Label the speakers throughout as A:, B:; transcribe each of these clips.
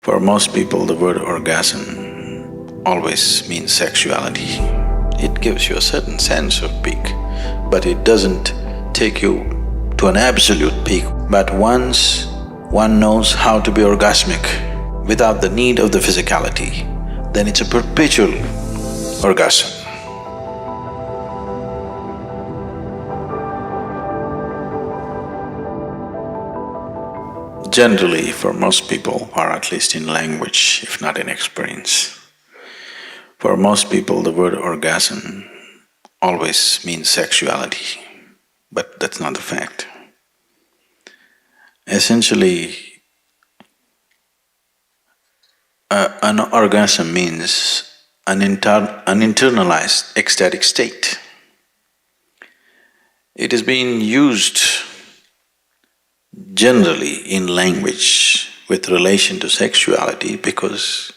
A: For most people, the word orgasm always means sexuality. It gives you a certain sense of peak, but it doesn't take you to an absolute peak. But once one knows how to be orgasmic without the need of the physicality, then it's a perpetual orgasm. Generally, for most people, or at least in language, if not in experience, for most people the word orgasm always means sexuality, but that's not the fact. Essentially, an orgasm means an internalized ecstatic state. It is being used generally in language with relation to sexuality because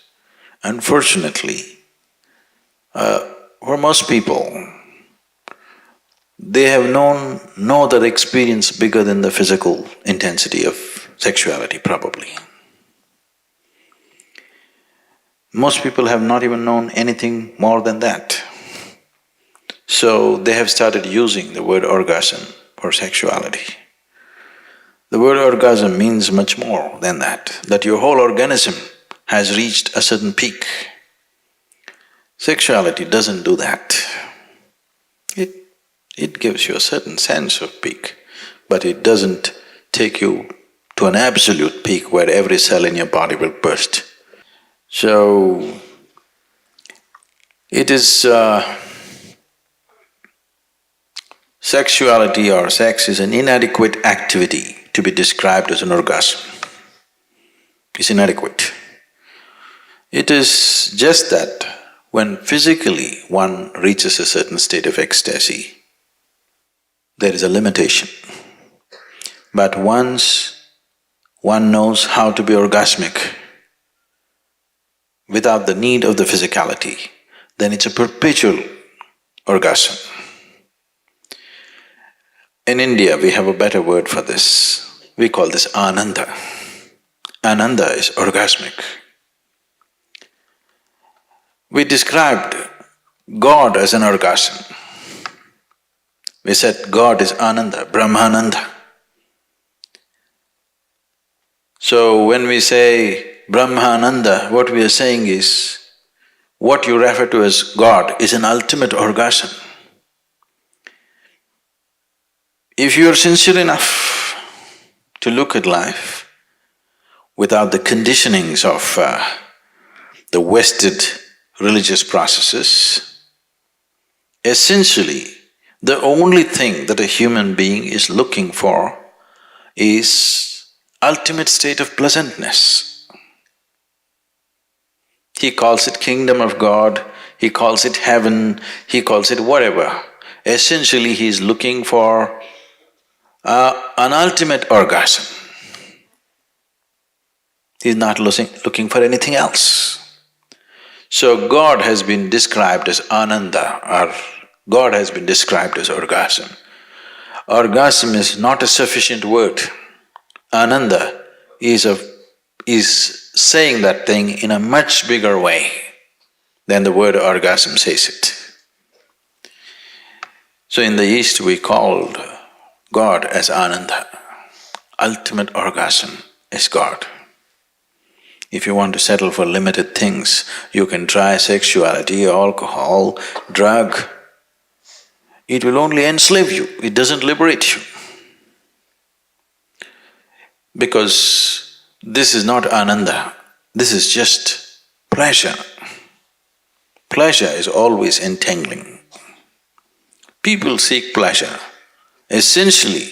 A: unfortunately, for most people, they have known no other experience bigger than the physical intensity of sexuality, probably. Most people have not even known anything more than that. So they have started using the word orgasm for sexuality. The word orgasm means much more than that your whole organism has reached a certain peak. Sexuality doesn't do that. It gives you a certain sense of peak, but it doesn't take you to an absolute peak where every cell in your body will burst. So, it is… sexuality or sex is an inadequate activity to be described as an orgasm. It's inadequate. It is just that when physically one reaches a certain state of ecstasy, there is a limitation. But once one knows how to be orgasmic without the need of the physicality, then it's a perpetual orgasm. In India, we have a better word for this. We call this Ananda. Ananda is orgasmic. We described God as an orgasm. We said God is Ananda, Brahmananda. So when we say Brahmananda, what we are saying is, what you refer to as God is an ultimate orgasm. If you are sincere enough to look at life without the conditionings of the vested religious processes, essentially the only thing that a human being is looking for is ultimate state of pleasantness. He calls it kingdom of God, he calls it heaven, he calls it whatever. Essentially he is looking for an ultimate orgasm. He is not looking for anything else. So God has been described as Ananda, or God has been described as orgasm. Orgasm is not a sufficient word. Ananda is saying that thing in a much bigger way than the word orgasm says it. So in the East we called God as Ananda. Ultimate orgasm is God. If you want to settle for limited things, you can try sexuality, alcohol, drug. It will only enslave you, it doesn't liberate you. Because this is not Ananda, this is just pleasure. Pleasure is always entangling. People seek pleasure essentially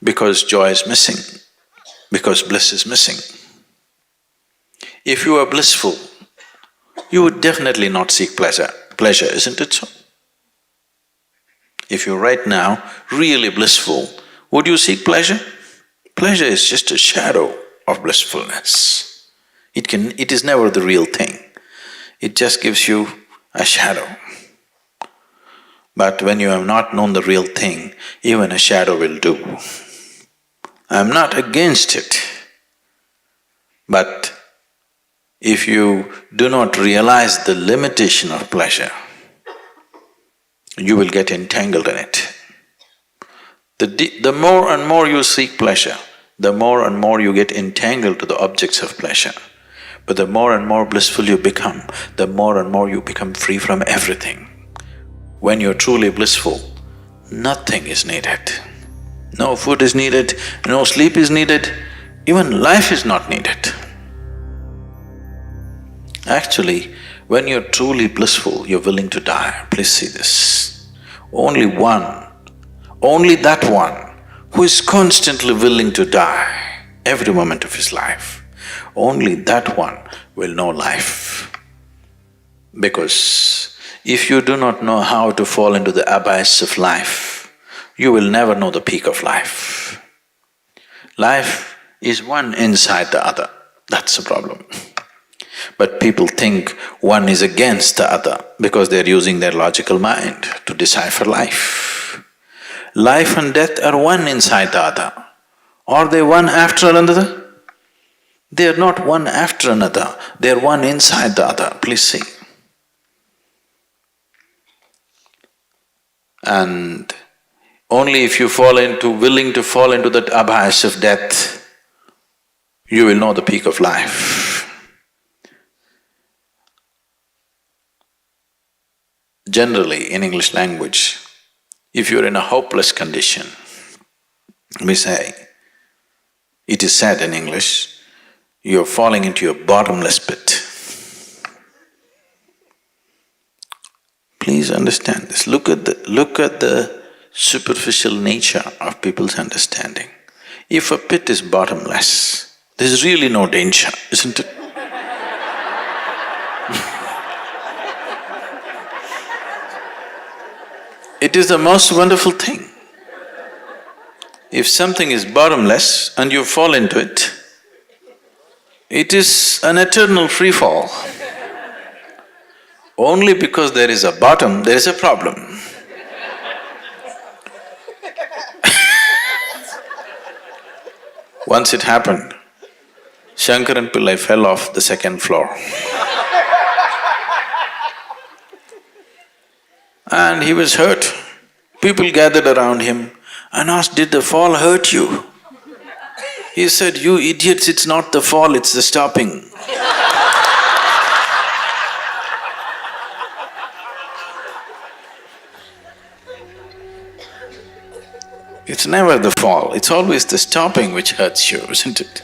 A: because joy is missing, because bliss is missing. If you are blissful, you would definitely not seek pleasure, isn't it so? If you're right now really blissful, would you seek pleasure? Pleasure is just a shadow of blissfulness. It is never the real thing, it just gives you a shadow. But when you have not known the real thing, even a shadow will do. I'm not against it, but If you do not realize the limitation of pleasure, you will get entangled in it. The more and more you seek pleasure, the more and more you get entangled to the objects of pleasure. But the more and more blissful you become, the more and more you become free from everything. When you're truly blissful, nothing is needed. No food is needed, no sleep is needed, even life is not needed. Actually, when you're truly blissful, you're willing to die. Please see this. Only that one who is constantly willing to die every moment of his life, only that one will know life. Because if you do not know how to fall into the abyss of life, you will never know the peak of life. Life is one inside the other, that's the problem. But people think one is against the other because they're using their logical mind to decipher life. Life and death are one inside the other. Are they one after another? They are not one after another, they are one inside the other, please see. And only if you willing to fall into that abyss of death, you will know the peak of life. Generally, in English language, if you're in a hopeless condition, we say, it is said in English, you're falling into a bottomless pit. Please understand this. Look at the superficial nature of people's understanding. If a pit is bottomless, there's really no danger, isn't it? It is the most wonderful thing. If something is bottomless and you fall into it, it is an eternal free fall. Only because there is a bottom, there is a problem. Once it happened, Shankaran Pillai fell off the second floor. And he was hurt. People gathered around him and asked, "Did the fall hurt you?" He said, "You idiots, it's not the fall, it's the stopping." It's never the fall, it's always the stopping which hurts you, isn't it?